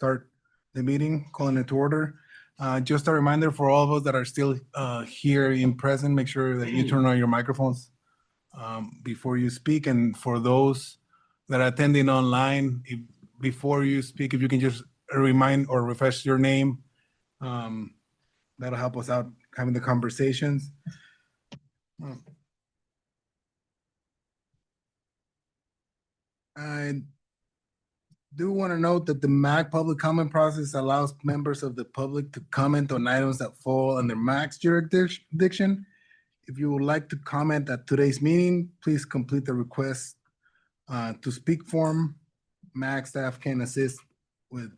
start the meeting, calling it to order. Just a reminder for all of us that are still here in present, make sure that you turn on your microphones before you speak. And for those that are attending online, before you speak, if you can just remind or refresh your name, that'll help us out having the conversations. I do want to note that the MAC public comment process allows members of the public to comment on items that fall under MAC's jurisdiction. If you would like to comment at today's meeting, please complete the request to speak form. MAC staff can assist with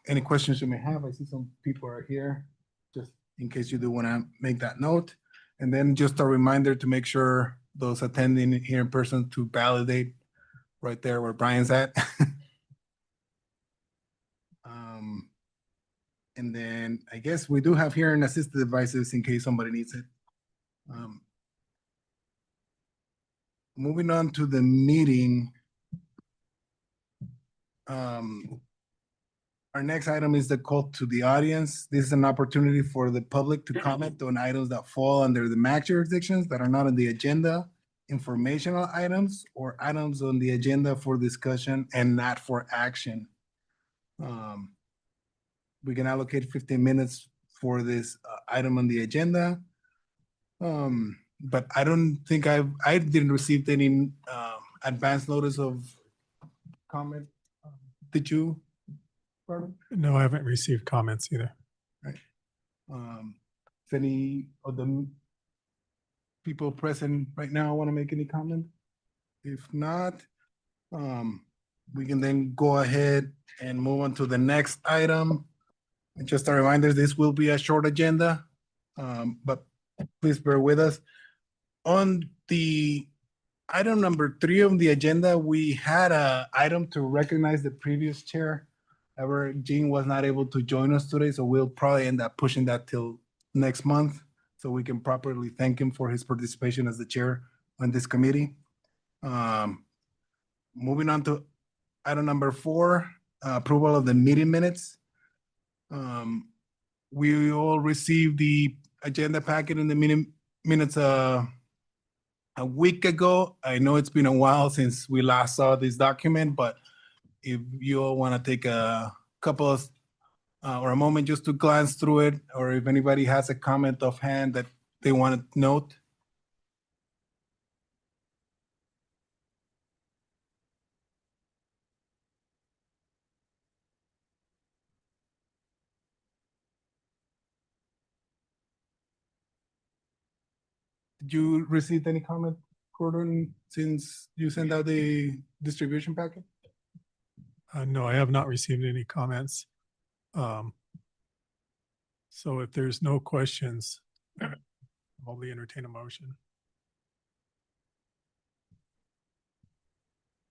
any questions you may have. I see some people are here, just in case you do want to make that note. And then just a reminder to make sure those attending here in person to validate right there where Brian's at. And then I guess we do have here an assistive devices in case somebody needs it. Moving on to the meeting. Our next item is the call to the audience. This is an opportunity for the public to comment on items that fall under the MAC jurisdictions that are not on the agenda, informational items, or items on the agenda for discussion and not for action. We can allocate 15 minutes for this item on the agenda. But I don't think I didn't receive any advance notice of comment. Did you, Barbara? No, I haven't received comments either. Right. If any of the people present right now want to make any comment? If not, we can then go ahead and move on to the next item. And just a reminder, this will be a short agenda, but please bear with us. On the item number 3 on the agenda, we had an item to recognize the previous chair. However, Gene was not able to join us today, so we'll probably end up pushing that till next month so we can properly thank him for his participation as the chair on this committee. Moving on to item number 4, approval of the meeting minutes. We all received the agenda packet in the minutes a week ago. I know it's been a while since we last saw this document, but if you all want to take a couple of or a moment just to glance through it, or if anybody has a comment offhand that they want to note. Did you receive any comment, Gordon, since you sent out the distribution packet? No, I have not received any comments. So if there's no questions, I'll entertain a motion.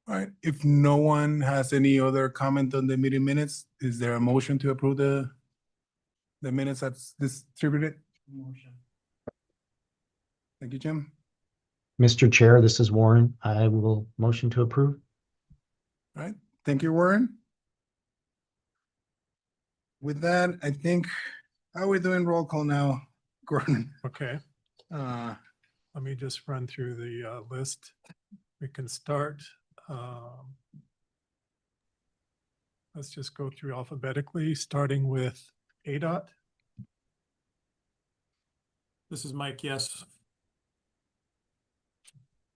All right, if no one has any other comment on the meeting minutes, is there a motion to approve the minutes that's distributed? Motion. Thank you, Jim. Mr. Chair, this is Warren. I will motion to approve. All right, thank you, Warren. With that, I think, how are we doing roll call now, Gordon? Okay. Let me just run through the list. We can start. Let's just go through alphabetically, starting with ADOT. This is Mike, yes.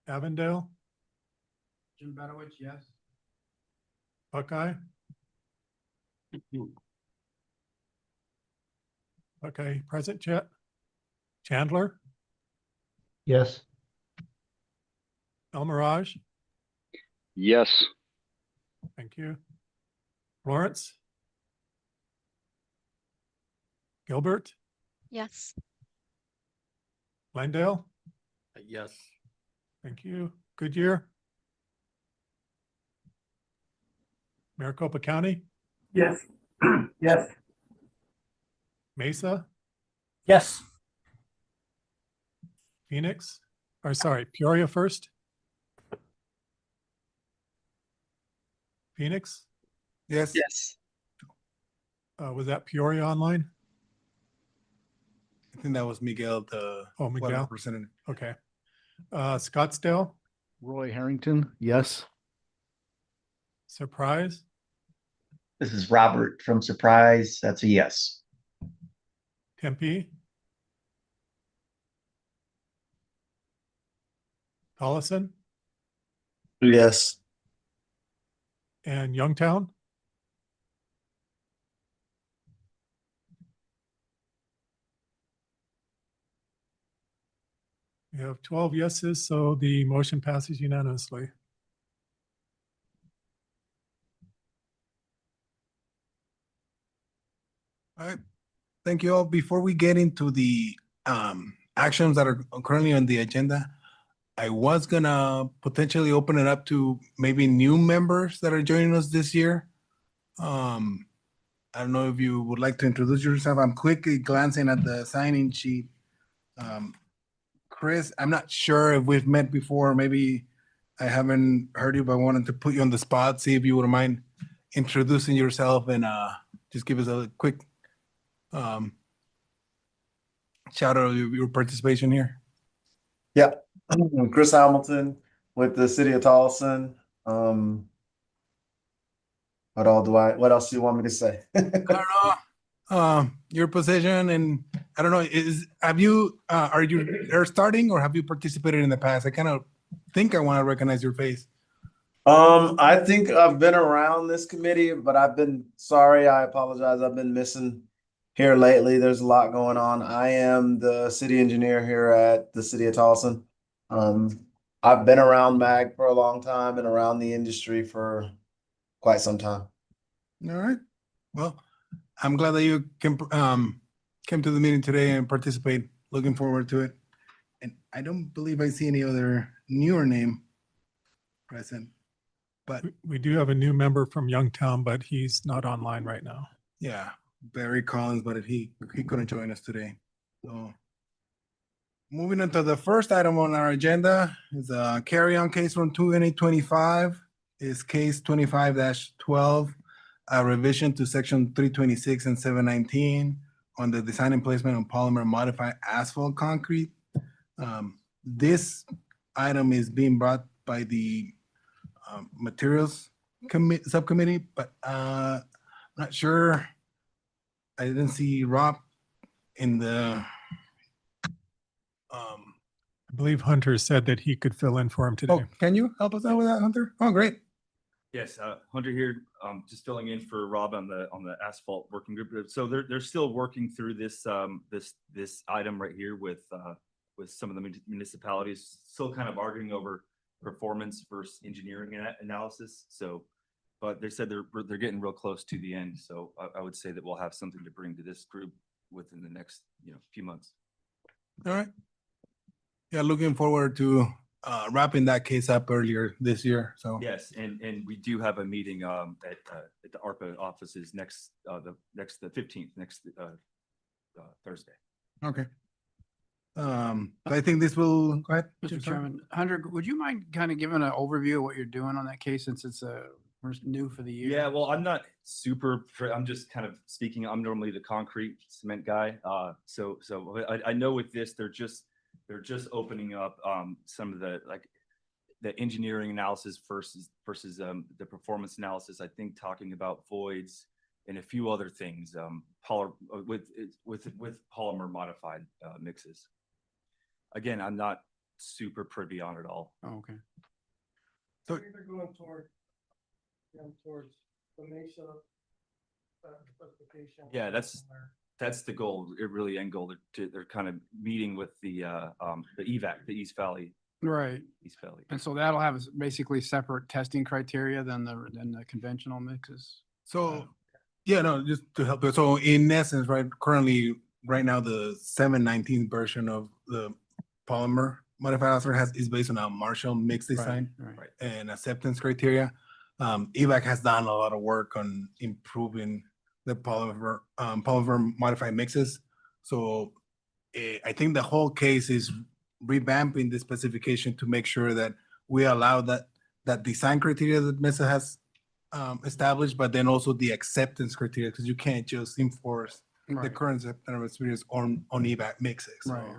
Avondale. Jim Badowich, yes. Buckeye. Okay, present Chandler. Yes. El Mirage. Yes. Thank you. Lawrence. Gilbert. Yes. Glendale. Yes. Thank you. Goodyear. Maricopa County. Yes. Yes. Mesa. Yes. Phoenix. Or sorry, Peoria first. Phoenix. Yes. Yes. Was that Peoria Online? I think that was Miguel, the Oh, water Miguel. representative. Okay. Scottsdale, Roy Harrington, yes. Surprise, This is Robert from Surprise. That's a yes. Tempe, Tolleson, Yes. and Youngtown. We have 12 yeses, so the motion passes unanimously. All right. Thank you all. Before we get into the actions that are currently on the agenda, I was gonna potentially open it up to maybe new members that are joining us this year. I don't know if you would like to introduce yourself. I'm quickly glancing at the signing sheet. Chris, I'm not sure if we've met before. Maybe I haven't heard you, but I wanted to put you on the spot, see if you wouldn't mind introducing yourself and just give us a quick shout out of your participation here. Yeah, I'm Chris Hamilton with the city of Tolleson. What else do you want me to say? I don't know your position, and I don't know, are you starting or have you participated in the past? I kind of think I want to recognize your face. I think I've been around this committee, but I apologize. I've been missing here lately. There's a lot going on. I am the city engineer here at the city of Tolleson. I've been around MAG for a long time and around the industry for quite some time. All right. Well, I'm glad that you came to the meeting today and participate. Looking forward to it. And I don't believe I see any other newer name present, but We do have a new member from Youngtown, but he's not online right now. yeah, Barry Collins, but he couldn't join us today. So moving on to the first item on our agenda is a carry-on case from 2025 is case 25-12, a revision to section 326 and 719 on the design and placement of polymer modified asphalt concrete. This item is being brought by the materials subcommittee, but I'm not sure. I didn't see Rob in the I believe Hunter said that he could fill in for him today. oh, can you help us out with that, Hunter? Oh, great. Yes, Hunter here, just filling in for Rob on the asphalt working group. So they're still working through this this item right here with some of the municipalities, still kind of arguing over performance versus engineering analysis. So, but they said they're getting real close to the end. So I would say that we'll have something to bring to this group within the next few months. All right. Yeah, looking forward to wrapping that case up earlier this year. So Yes, and we do have a meeting at the ARPA offices the 15th, next Thursday. okay. I think this will go ahead. Mr. Chairman, Hunter, would you mind kind of giving an overview of what you're doing on that case since we're new for the year? Yeah, well, I'm not I'm just kind of speaking. I'm normally the concrete cement guy. So I know with this, they're just opening up some of the the engineering analysis versus the performance analysis. I think talking about voids and a few other things with polymer modified mixes. Again, I'm not super privy on it all. Oh, okay. So Going towards the Mesa specification. Yeah, that's the goal. It really end goal. They're kind of meeting with the EVAC, the East Valley. Right. East Valley. And so that'll have basically separate testing criteria than the conventional mixes. So, yeah, no, just to help you. So in essence, currently, right now, the 719 version of the polymer modified asphalt is based on a Marshall mix design Right. and acceptance criteria. EVAC has done a lot of work on improving the polymer modified mixes. So I think the whole case is revamping the specification to make sure that we allow that design criteria that Mesa has established, but then also the acceptance criteria, because you can't just enforce the Right, current acceptance experience on EVAC mixes. So, right,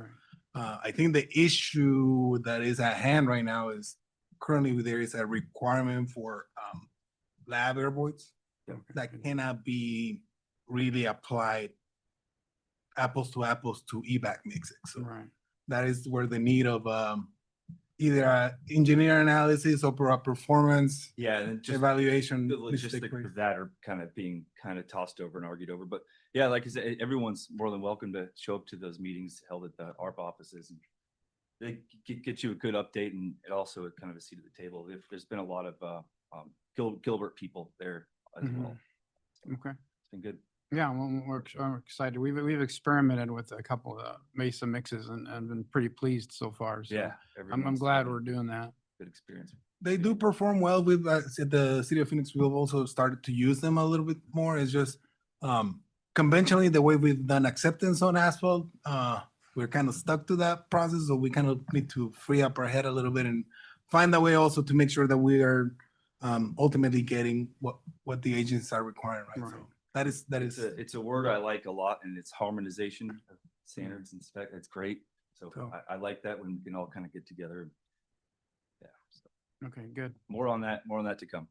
right. I think the issue that is at hand right now is currently there is a requirement for lab airboards that cannot be really applied apples to EVAC mixes. So Right. that is where the need of either engineer analysis or performance Yeah, and just evaluation. the needs to take logistics place. of that are kind of being kind of tossed over and argued over. But yeah, like I said, everyone's more than welcome to show up to those meetings held at the ARP offices, and they get you a good update and also kind of a seat at the table. There's been a lot of Gilbert people there as Mhm. well. Okay. It's been good. Yeah, well, we're excited. We've experimented with a couple of Mesa mixes and been pretty pleased so far. So Yeah. I'm everyone's glad had a we're doing that. Good experience. They do perform well with at the city of Phoenix. We've also started to use them a little bit more. It's just conventionally the way we've done acceptance on asphalt, we're kind of stuck to that process. So we kind of need to free up our head a little bit and find a way also to make sure that we are ultimately getting what the agencies are requiring, right? So Right. that is It's a word I like a lot, and it's harmonization of standards and spec. It's great. So So- I like that when we can all kind of get together. Yeah. So Okay, good. more on that to come.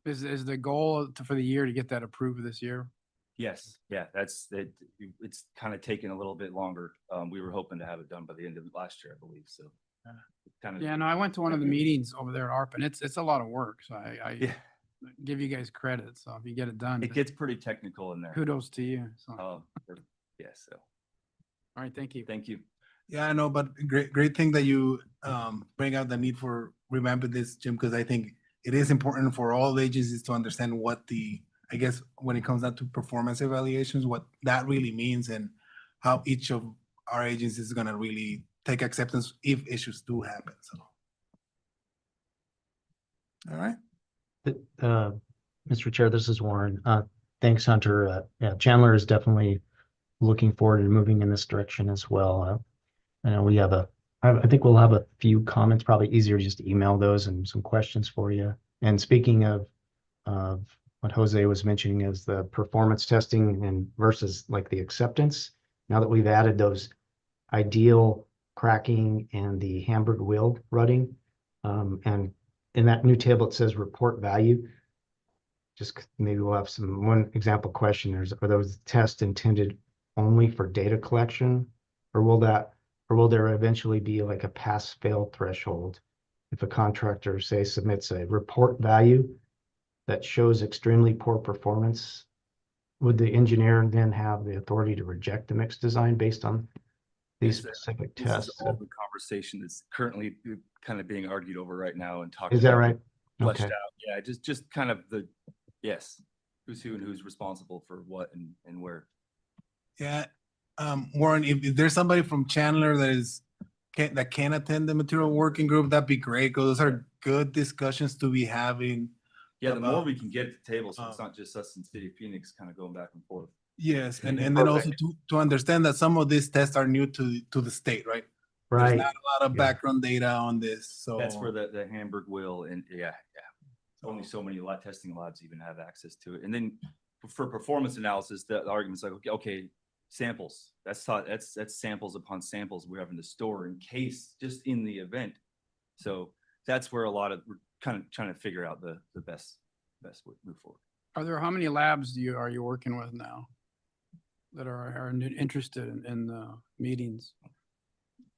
Is the goal for the year to get that approved this year? Yes, yeah, that's it. It's kind of taken a little bit longer. We were hoping to have it done by the end of last year, I believe, so. Kind of. Yeah, no, I went to one of the meetings over there at ARP, and it's a lot of work. So I Yeah, give you guys credit. So if you get it done, it gets pretty technical in there. kudos to you. So, all Yeah, so, right, thank you. thank you. Yeah, I know, but great thing that you bring out the need for revamping this, Jim, because I think it is important for all agencies to understand what I guess when it comes down to performance evaluations, what that really means and how each of our agencies is gonna really take acceptance if issues do happen, so. All right, Mr. Chair, this is Warren. Thanks, Hunter. Yeah, Chandler is definitely looking forward to moving in this direction as well. I know we have I think we'll have a few comments, probably easier just to email those and some questions for you. And speaking of what Jose was mentioning is the performance testing and versus like the acceptance. Now that we've added those ideal cracking and the Hamburg wheel rutting, and in that new table, it says report value. Just maybe we'll have one example question. Are those tests intended only for data collection, or will there eventually be like a pass-fail threshold if a contractor, say, submits a report value that shows extremely poor performance? Would the engineer then have the authority to reject the mix design based on these Yes, specific This is tests? all the conversation that's currently kind of being argued over right now and talked. Is that about, right? Fleshed Okay. out. Yeah, just kind of yes, who's who and who's responsible for what and where. yeah, Warren, if there's somebody from Chandler that can attend the material working group, that'd be great, because those are good discussions to be having. Yeah, the more About- we can get at the table, so it's uh, not just us in City of Phoenix kind of going back and forth. Yes, and then also to understand that some of these tests are new to the state, right? There's Right. not a lot of Yeah. background data on this, so. That's where the Hamburg will and yeah. Only so many testing labs even have access to it. And then for performance analysis, the argument's like, okay, samples. That's samples upon samples we're having to store in case, just in the event. So that's where we're kind of trying to figure out the best way to move forward. How many labs are you working with now that are interested in the meetings?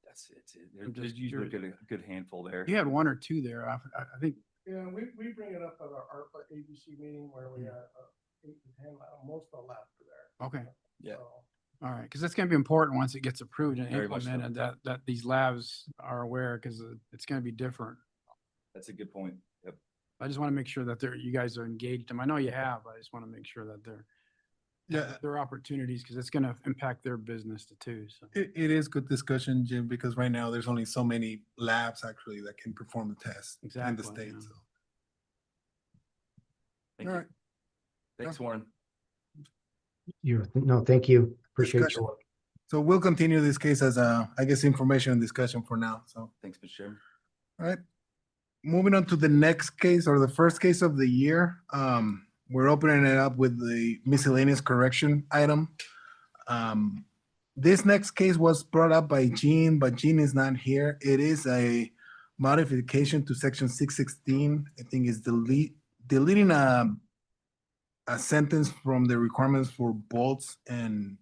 That's it. I'm There's just usually curious. a good handful there. You had one or two there. I think. Yeah, we bring it up at our ARPA ABC meeting where we had 8 to 10, most of the labs are there. Okay. Yeah. So, All right, because that's going to be important once it gets approved and Very much so. implemented, that these labs are aware, because it's going to be different. That's a good point. Yep. I just want to make sure that you guys are engaged. I know you have, I just want to make sure that Yeah, there are opportunities, because it's going to impact their business too. So, it is good discussion, Jim, because right now there's only so many labs actually that can perform the test in the Exactly, state, yeah. so. Thank All you. right. Thanks, Warren. No, thank you. Appreciate Discussion. your work. So we'll continue this case as I guess, information and discussion for now, so, Thanks, Mr. Chairman. all right. moving on to the next case or the first case of the year, we're opening it up with the miscellaneous correction item. This next case was brought up by Gene, but Gene is not here. It is a modification to section 616. I think it's deleting a sentence from the requirements for bolts and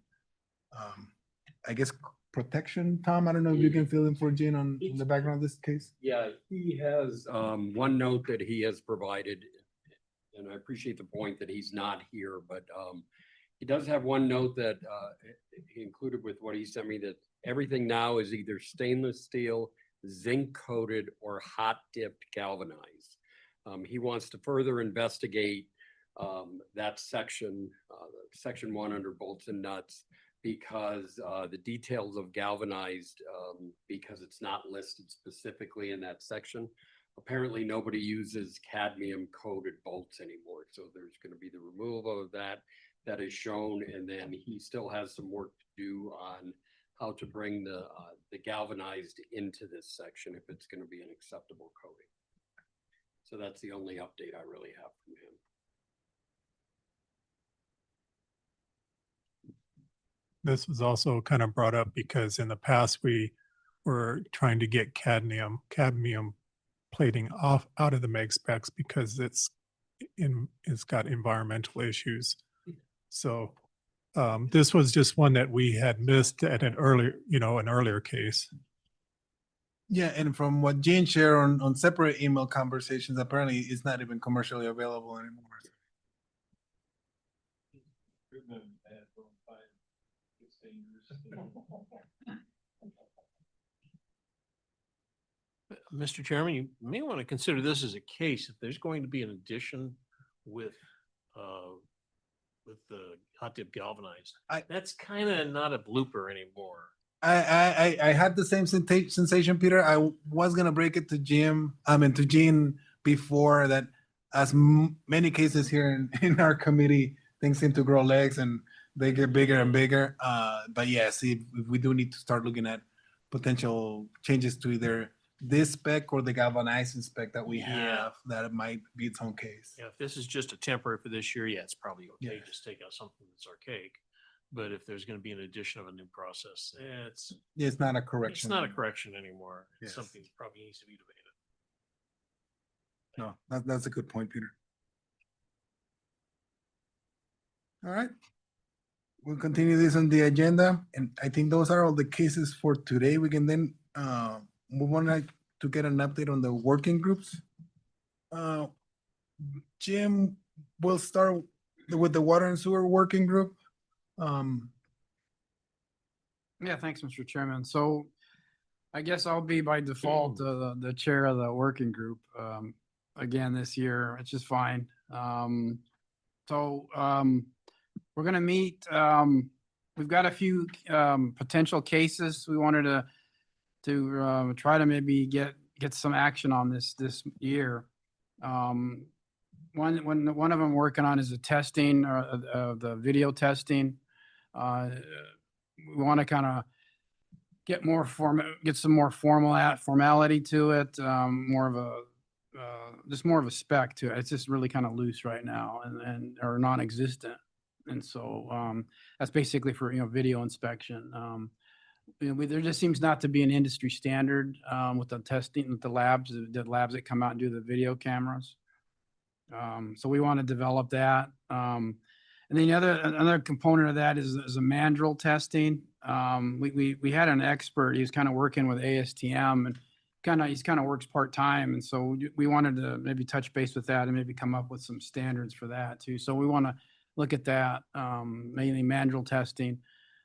I guess protection. Tom, I don't know if you can fill in for Gene on the background of this case. Yeah, he has one note that he has provided, and I appreciate the point that he's not here, but he does have one note that he included with what he sent me, that everything now is either stainless steel, zinc coated, or hot dipped galvanized. He wants to further investigate that section, section 1 under bolts and nuts, because the details of galvanized, because it's not listed specifically in that section. Apparently nobody uses cadmium coated bolts anymore. So there's going to be the removal of that is shown. And then he still has some work to do on how to bring the galvanized into this section if it's going to be an acceptable coating. So that's the only update I really have from him. This was also kind of brought up because in the past we were trying to get cadmium plating out of the meg specs because it's got environmental issues. So this was just one that we had missed at an earlier case. Yeah, and from what Gene shared on separate email conversations, apparently it's not even commercially available anymore. Mr. Chairman, you may want to consider this as a case if there's going to be an addition with the hot dip galvanized. That's kind of not a blooper anymore. I had the same sensation, Peter. I was gonna break it to to Gene before that. As many cases here in our committee, things seem to grow legs and they get bigger and bigger. But yeah, see, we do need to start looking at potential changes to either this spec or the galvanizing spec that we have, that it might be its own case. Yeah, if this is just a temporary for this year, yeah, it's probably okay. Yes. Just take out something that's archaic. But if there's going to be an addition of a new process, it's not a correction. It's not a correction anymore. It's Yes. something that probably needs to be debated. No, that's a good point, Peter. All right. We'll continue this on the agenda, and I think those are all the cases for today. We can then move on to get an update on the working groups. Jim, we'll start with the water and sewer working group. Yeah, thanks, Mr. Chairman. So I guess I'll be by default the chair of the working group again this year, which is fine. We're gonna meet. We've got a few potential cases we wanted to try to maybe get some action on this year. One of them working on is the testing of the video testing. We want to kind of get some more formality to it, more of a spec to it. It's just really kind of loose right now and or non-existent. And so that's basically for video inspection. There just seems not to be an industry standard with the testing, with the labs that come out and do the video cameras. So we want to develop that. And then another component of that is a mandrel testing. We had an expert. He was kind of working with ASTM and he's kind of works part-time. And so we wanted to maybe touch base with that and maybe come up with some standards for that too. So we want to look at that, mainly mandrel testing,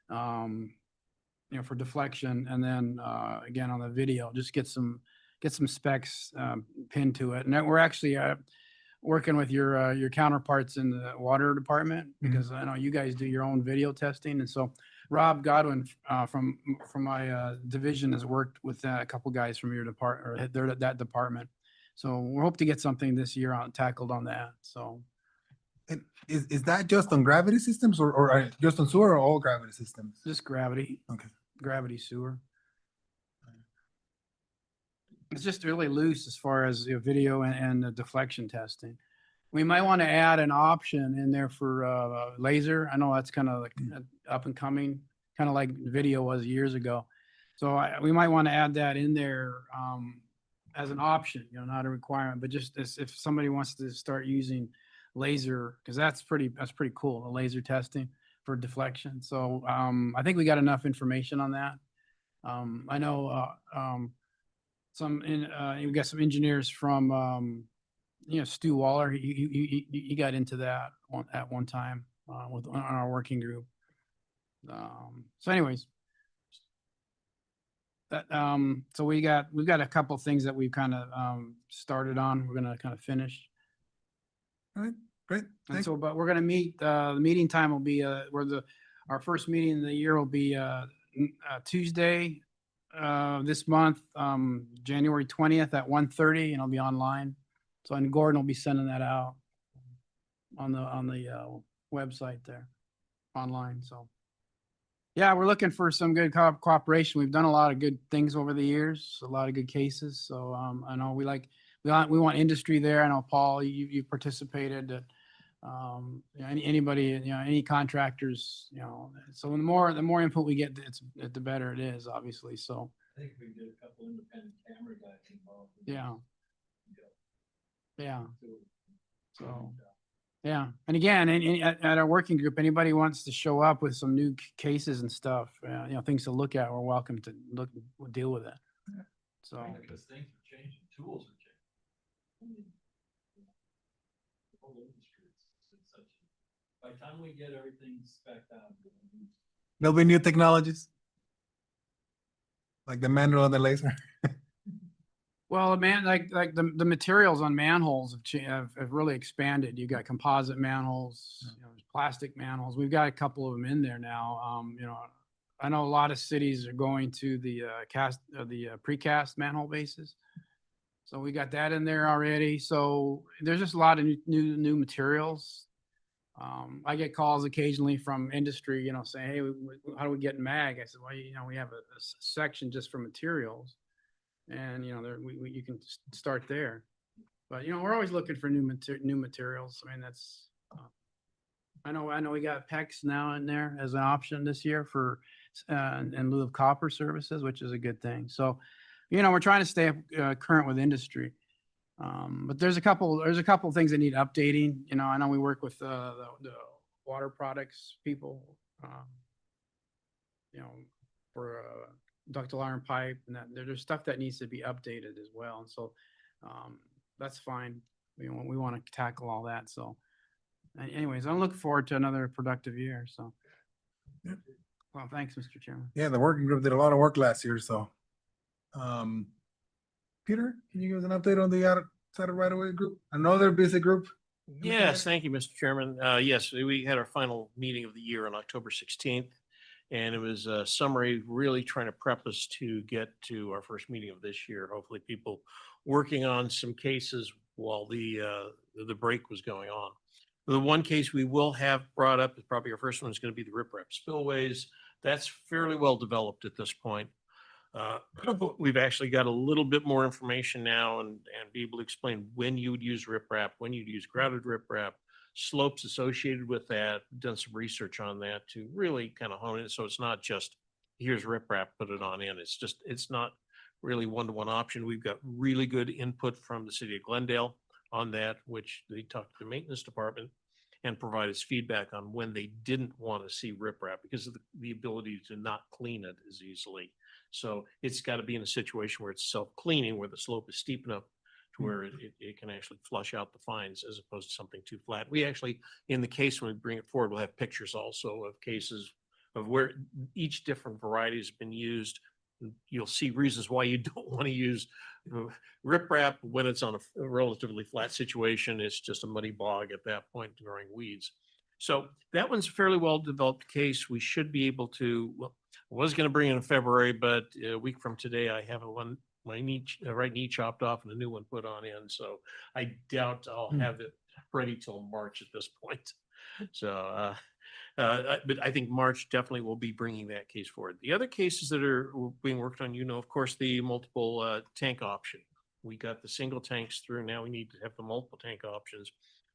for deflection. And then again, on the video, just get some specs pinned to it. And we're actually working with your counterparts in the water department, because I know you guys do your own video testing. And so Rob Godwin from my division has worked with a couple guys from your department, or they're at that department. So we hope to get something this year tackled on that. So. And is that just on gravity systems or just on sewer or all gravity systems? Just gravity. Okay. Gravity sewer. it's just really loose as far as video and the deflection testing. We might want to add an option in there for laser. I know that's kind of like up and coming, kind of like video was years ago. So we might want to add that in there as an option, not a requirement, but just as if somebody wants to start using laser, because that's pretty cool, the laser testing for deflection. So I think we got enough information on that. I know we got some engineers from Stu Waller. He got into that at one time on our working group. So anyways, that so we've got a couple things that we've kind of started on. We're gonna kind of finish. All right, great. And Thank so, but we're gonna meet. The meeting time will be our first meeting of the year will be Tuesday this month, January 20th at 1:30, and it'll be online. So, and Gordon will be sending that out on the website there, online. So, yeah, we're looking for some good cooperation. We've done a lot of good things over the years, a lot of good cases. So, I know we want industry there. I know Paul, you participated. Anybody, any contractors, so the more input we get, the better it is, obviously. So I think we did a couple independent camera guys involved. Yeah. So, yeah. And again, at our working group, anybody wants to show up with some new cases and stuff, things to look at, we're welcome to deal with it. So. Because things are changing, tools are changing. The whole industry is such, by the time we get everything spec'd out. There'll be new technologies like the manual and the laser. Well, man, like the materials on manholes have really expanded. You got composite manholes, plastic manholes. We've got a couple of them in there now. I know a lot of cities are going to the precast manhole bases. So we got that in there already. So there's just a lot of new materials. I get calls occasionally from industry, saying, "Hey, how do we get mag?" I said, "Well, we have a section just for materials." And, you can start there, but, we're always looking for new materials. I mean, that's, I know we got PEX now in there as an option this year for, in lieu of copper services, which is a good thing. So, we're trying to stay current with industry. But there's a couple of things that need updating. I know we work with the water products people, for ductile iron pipe, and that there's stuff that needs to be updated as well. And so that's fine. We want to tackle all that. So anyways, I'm looking forward to another productive year. So, well, thanks, Mr. Chairman. Yeah, the working group did a lot of work last year, so. Peter, can you give us an update on the outside of right-of-way group? Another busy group? Yes, thank you, Mr. Chairman. Yes, we had our final meeting of the year on October 16th. And it was a summary, really trying to prep us to get to our first meeting of this year. Hopefully people working on some cases while the break was going on. The one case we will have brought up is probably our first one is going to be the riprap spillways. That's fairly well developed at this point. We've actually got a little bit more information now and be able to explain when you would use riprap, when you'd use grouted riprap, slopes associated with that. Done some research on that to really kind of hone it. So it's not just here's riprap, put it on in. It's not really one-to-one option. We've got really good input from the city of Glendale on that, which they talked to the maintenance department and provide us feedback on when they didn't want to see riprap because of the ability to not clean it as easily. So it's got to be in a situation where it's self-cleaning, where the slope is steep enough to where it can actually flush out the fines as opposed to something too flat. We actually, in the case when we bring it forward, we'll have pictures also of cases of where each different variety has been used. You'll see reasons why you don't want to use riprap when it's on a relatively flat situation. It's just a muddy bog at that point growing weeds. So that one's a fairly well developed case. We should be able to, well, I was going to bring it in February, but a week from today, I have my right knee chopped off and a new one put on in. So I doubt I'll have it ready till March at this point. So But I think March definitely will be bringing that case forward. The other cases that are being worked on, of course, the multiple tank option. We got the single tanks through. Now we need to have the multiple tank options.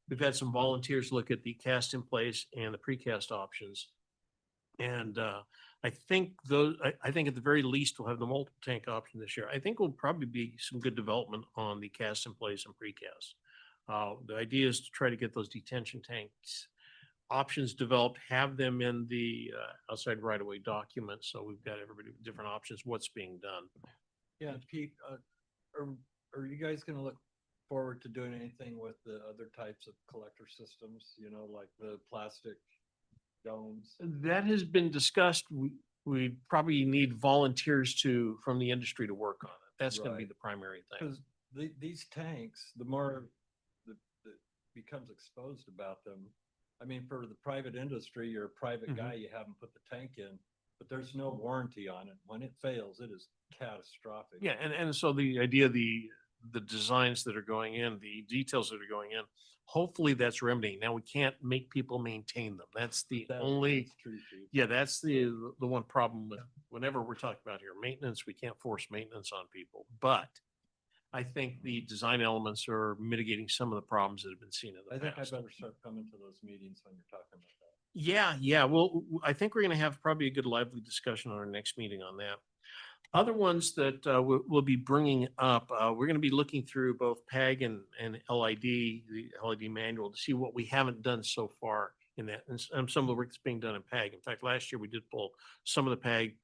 We've had some volunteers look at the cast in place and the precast options. And I think I think at the very least we'll have the multiple tank option this year. I think will probably be some good development on the cast in place and precast. The idea is to try to get those detention tanks options developed, have them in the outside right of way document. So we've got everybody with different options, what's being done. Yeah, Pete, are you guys gonna look forward to doing anything with the other types of collector systems, like the plastic domes? That has been discussed. We probably need volunteers from the industry to work on it. That's going to be Right. the primary thing. Because these tanks, the more that becomes exposed about them, I mean, for the private industry, you're a private Mhm. guy, you haven't put the tank in, but there's no warranty on it. When it fails, it is catastrophic. Yeah, and so the idea, the designs that are going in, the details that are going in, hopefully that's remedying. Now we can't make people maintain them. That's the only, That's true, Chief. yeah, that's the one problem with whenever we're talking about here, maintenance, we can't force maintenance on people. But I think the design elements are mitigating some of the problems that have been seen in I the think I past. better start coming to those meetings when you're talking about that. Yeah. Well, I think we're going to have probably a good lively discussion on our next meeting on that. Other ones that we'll be bringing up, we're going to be looking through both PAG and LID, the LID manual, to see what we haven't done so far in that, and some of the work that's being done in PAG. In fact, last year we did pull some of the PAG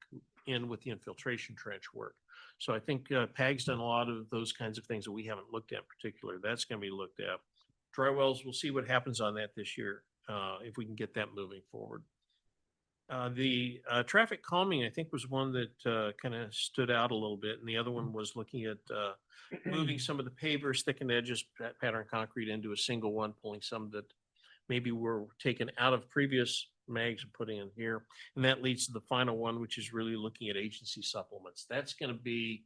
in with the infiltration trench work. So I think PAG's done a lot of those kinds of things that we haven't looked at in particular. That's going to be looked at. Dry wells, we'll see what happens on that this year, if we can get that moving forward. The traffic calming, I think, was one that kind of stood out a little bit. And the other one was looking at moving some of the pavers, thickened edges, pattern concrete into a single one, pulling some that maybe were taken out of previous mags and putting in here. And that leads to the final one, which is really looking at agency supplements. That's going to be,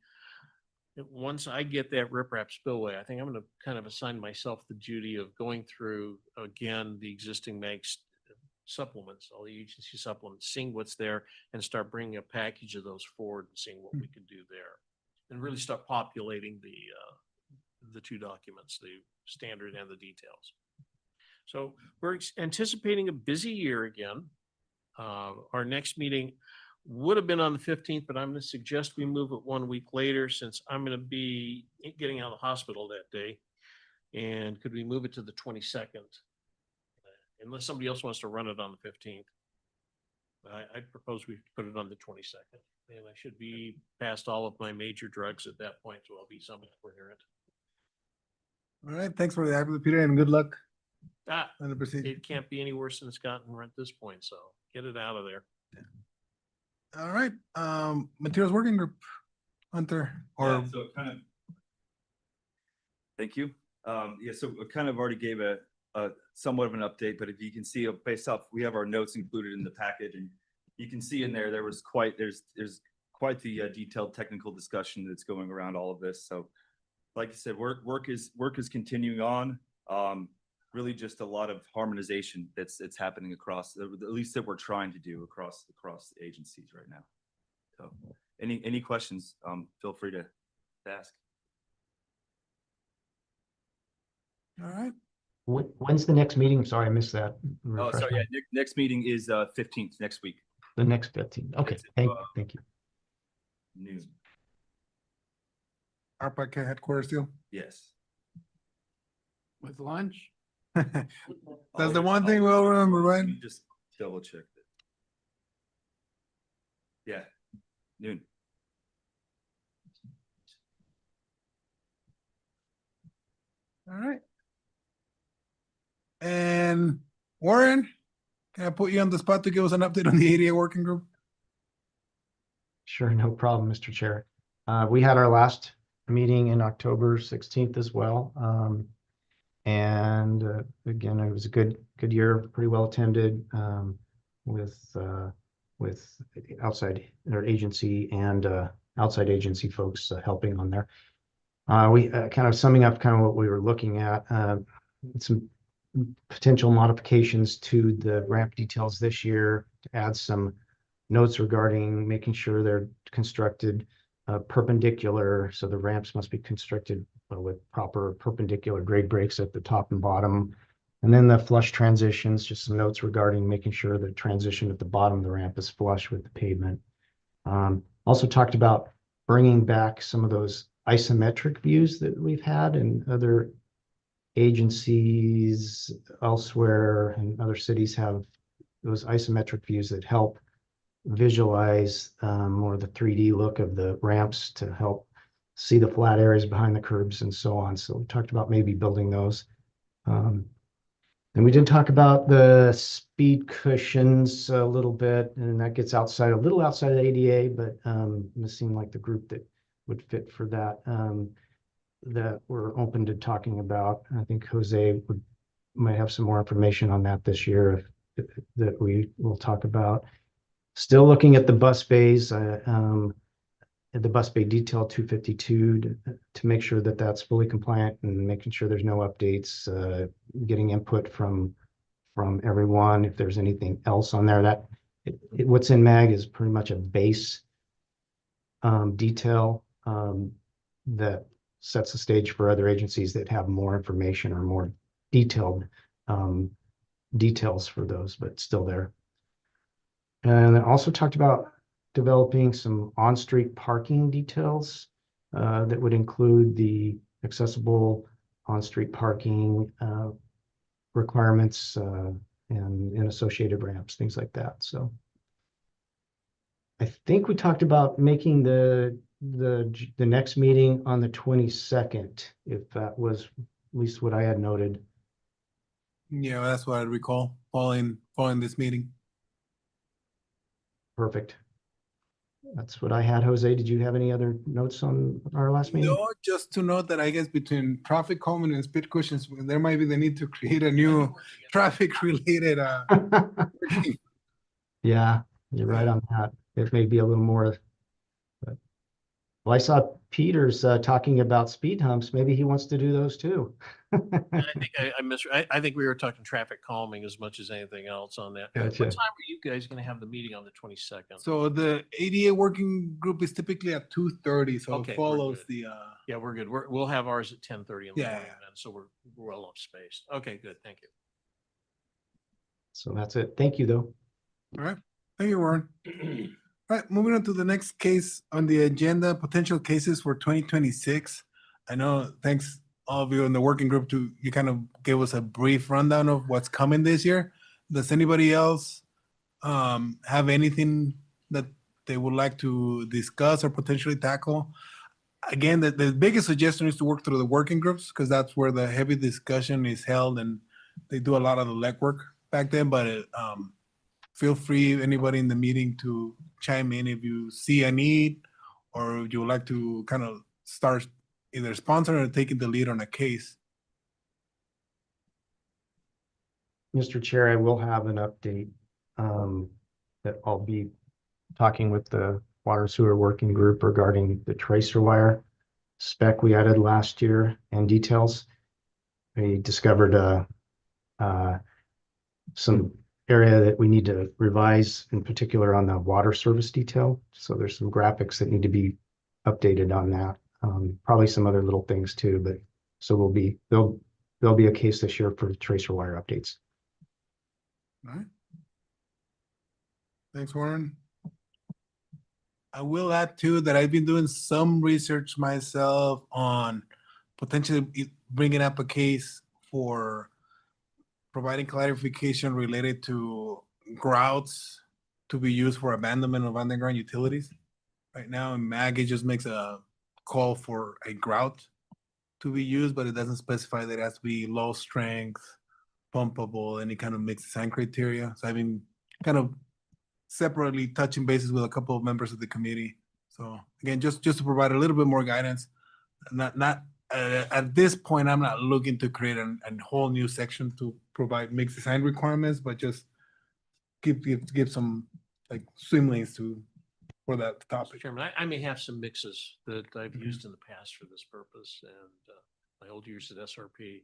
once I get that riprap spillway, I think I'm going to kind of assign myself the duty of going through again the existing mags supplements, all the agency supplements, seeing what's there and start bringing a package of those forward and seeing what we can do there, and really start populating the two documents, the standard and the details. So we're anticipating a busy year again. Our next meeting would have been on the 15th, but I'm going to suggest we move it 1 week later since I'm going to be getting out of the hospital that day. And could we move it to the 22nd? Unless somebody else wants to run it on the 15th. I'd propose we put it on the 22nd. And I should be past all of my major drugs at that point, so I'll be somewhat coherent. All right, thanks for that, Peter, and good luck. Ah, on the procedure. it can't be any worse than it's gotten at this point, so get it out of there. All right, materials working group, Hunter, or Yeah, so it kind of. Thank you. Yeah, so I kind of already gave a somewhat of an update, but if you can see based off, we have our notes included in the package, and you can see in there, there's quite the detailed technical discussion that's going around all of this. So like I said, work is continuing on. Really just a lot of harmonization that's happening across, at least that we're trying to do across the agencies right now. So any questions, feel free to ask. all right. When's the next meeting? Sorry, I missed that. Oh, Refresh sorry, my- yeah, next meeting is 15th, next week, The next 15. Okay, It's, thank you. noon. ARPA headquarters deal. Yes. With lunch? That's the one thing we'll remember, right? Let me just double check that. Yeah, noon. All right. And Warren, can I put you on the spot to give us an update on the ADA working group? Sure, no problem, Mr. Chair. We had our last meeting in October 16th as well. And again, it was a good year, pretty well attended, with outside or agency and outside agency folks helping on there. We kind of summing up kind of what we were looking at, some potential modifications to the ramp details this year, to add some notes regarding making sure they're constructed perpendicular, so the ramps must be constructed with proper perpendicular grade breaks at the top and bottom. And then the flush transitions, just some notes regarding making sure the transition at the bottom of the ramp is flush with the pavement. Also talked about bringing back some of those isometric views that we've had in other agencies elsewhere, and other cities have those isometric views that help visualize more the 3D look of the ramps to help see the flat areas behind the curbs and so on. So we talked about maybe building those. And we did talk about the speed cushions a little bit, and that gets outside, a little outside of the ADA, but this seemed like the group that would fit for that, that we're open to talking about. I think Jose might have some more information on that this year that we will talk about. Still looking at the bus bays, at the bus bay detail 252 to make sure that that's fully compliant and making sure there's no updates, getting input from everyone. If there's anything else on there, that what's in MAG is pretty much a base detail that sets the stage for other agencies that have more information or more detailed details for those, but still there. And I also talked about developing some on-street parking details that would include the accessible on-street parking requirements and associated ramps, things like that. So I think we talked about making the next meeting on the 22nd, if that was at least what I had noted. Yeah, that's what I recall following this meeting. Perfect. That's what I had. Jose, did you have any other notes on our last meeting? No, just to note that I guess between traffic calming and speed cushions, there might be the need to create a new traffic related. Yeah, you're right on that. It may be a little more. But, well, I saw Peter's talking about speed humps. Maybe he wants to do those too. I think we were talking traffic calming as much as anything else on that. Gotcha. What time are you guys going to have the meeting on the 22nd? So the ADA working group is typically at 2:30, so Okay, it we're follows good. the Yeah, we're good. We'll have ours at 10:30 in the Yeah, morning, yeah. then, so we're well up spaced. Okay, good. Thank you. So that's it. Thank you, though. All right. Thank you, Warren. All right, moving on to the next case on the agenda, potential cases for 2026. I know, thanks all of you in the working group you kind of gave us a brief rundown of what's coming this year. Does anybody else have anything that they would like to discuss or potentially tackle? Again, the biggest suggestion is to work through the working groups because that's where the heavy discussion is held and they do a lot of the legwork back then, but feel free, anybody in the meeting, to chime in if you see a need or you would like to kind of start either sponsoring or taking the lead on a case. Mr. Chair, I will have an update that I'll be talking with the Water Sewer Working Group regarding the tracer wire spec we added last year and details. We discovered some area that we need to revise, in particular on the water service detail. So there's some graphics that need to be updated on that. Probably some other little things too, but so there'll be a case this year for tracer wire updates. All right. Thanks, Warren. I will add too that I've been doing some research myself on potentially bringing up a case for providing clarification related to grouts to be used for abandonment of underground utilities. Right now in MAG, it just makes a call for a grout to be used, but it doesn't specify that it has to be low strength, pumpable, any kind of mixed design criteria. So I've been kind of separately touching bases with a couple of members of the committee. So again, just to provide a little bit more guidance. Not at this point, I'm not looking to create a whole new section to provide mixed design requirements, but just give some like swim lanes for that topic. Chairman, I may have some mixes that I've used in the past for this purpose, and my old years at SRP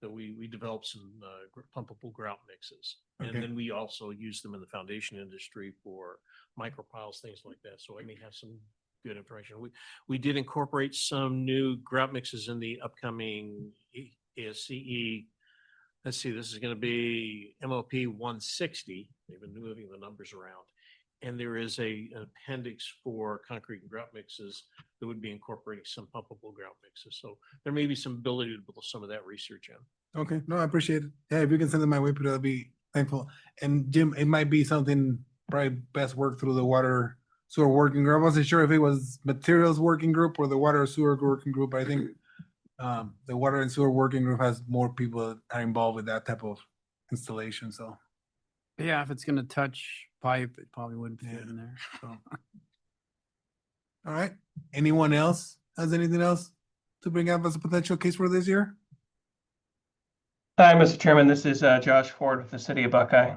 that we developed some pumpable grout mixes. And Okay. then we also use them in the foundation industry for micropiles, things like that. So I may have some good information. We did incorporate some new grout mixes in the upcoming ASCE. Let's see, this is going to be MOP 160. They've been moving the numbers around. And there is an appendix for concrete and grout mixes that would be incorporating some pumpable grout mixes. So there may be some ability to build some of that research in. Okay, no, I appreciate it. Yeah, if you can send it my way, Peter, I'll be thankful. And Jim, it might be something probably best work through the water sewer working group. I wasn't sure if it was materials working group or the water sewer working group, but I think the water and sewer working group has more people that are involved with that type of installation, so. Yeah, if it's gonna touch pipe, it probably wouldn't fit Yeah. in there. So. All right, anyone else has anything else to bring up as a potential case for this year? Hi, Mr. Chairman. This is Josh Ford with the City of Buckeye.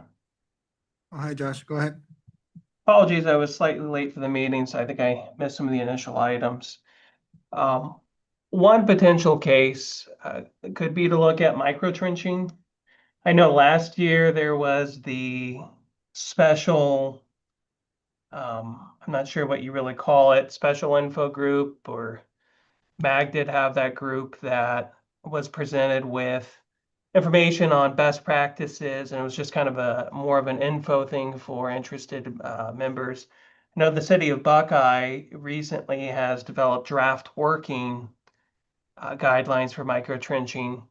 Oh, hi, Josh, go ahead. Apologies, I was slightly late for the meeting, so I think I missed some of the initial items. One potential case could be to look at micro trenching. I know last year there was the special, I'm not sure what you really call it, special info group, or MAG did have that group that was presented with information on best practices, and it was just kind of a more of an info thing for interested members. I know the city of Buckeye recently has developed draft working guidelines for micro trenching.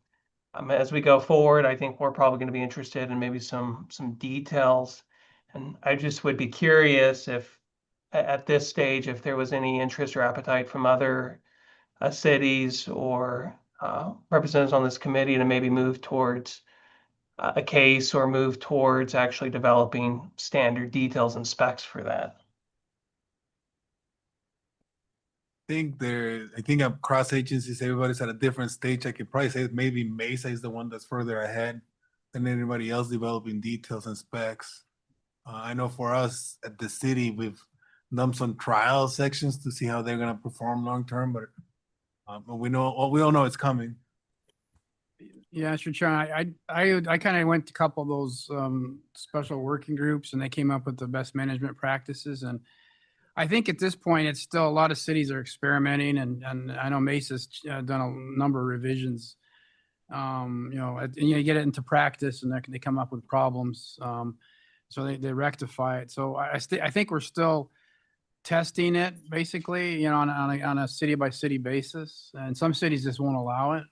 As we go forward, I think we're probably going to be interested in maybe some details, and I just would be curious if at this stage if there was any interest or appetite from other cities or representatives on this committee to maybe move towards a case or move towards actually developing standard details and specs for that. I think across agencies, everybody's at a different stage. I could probably say maybe Mesa is the one that's further ahead than anybody else developing details and specs. I know for us at the city, we've done some trial sections to see how they're gonna perform long-term, but we all know it's coming. Yeah, sure, Chairman. I kind of went to a couple of those special working groups, and they came up with the best management practices. And I think at this point, it's still a lot of cities are experimenting, and I know Mesa's done a number of revisions. And you get it into practice, and they come up with problems, so they rectify it. So I think we're still testing it, basically, on a city by city basis, and some cities just won't allow it.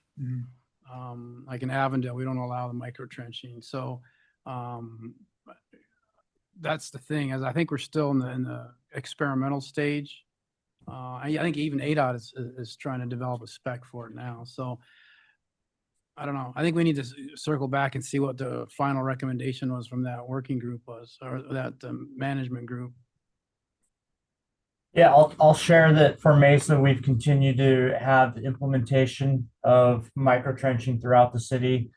Like in Avondale, we don't allow the micro trenching. So that's the thing, is I think we're still in the experimental stage. I think even ADOT is trying to develop a spec for it now. So I don't know. I think we need to circle back and see what the final recommendation was from that working group or that management group. Yeah, I'll share that for Mesa, we've continued to have the implementation of micro trenching throughout the city.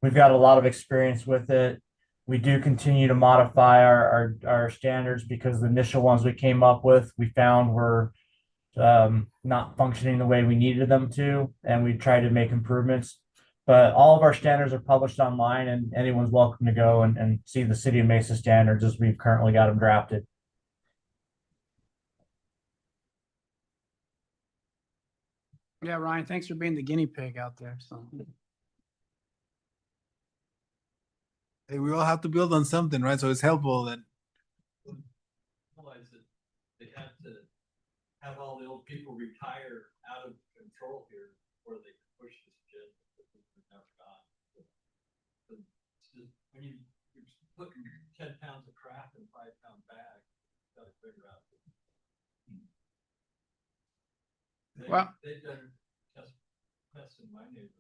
We've got a lot of experience with it. We do continue to modify our standards because the initial ones we came up with, we found were not functioning the way we needed them to, and we tried to make improvements. But all of our standards are published online, and anyone's welcome to go and see the City of Mesa standards as we've currently got them drafted. Yeah, Ryan, thanks for being the guinea pig out there. So Hey, we all have to build on something, right? So it's helpful that. Realize that they had to have all the old people retire out of control here before they could push this agenda. Never got. It's just, when you're putting 10 pounds of crap in a 5-pound bag, you gotta figure out. Well- They've done tests in my neighborhood.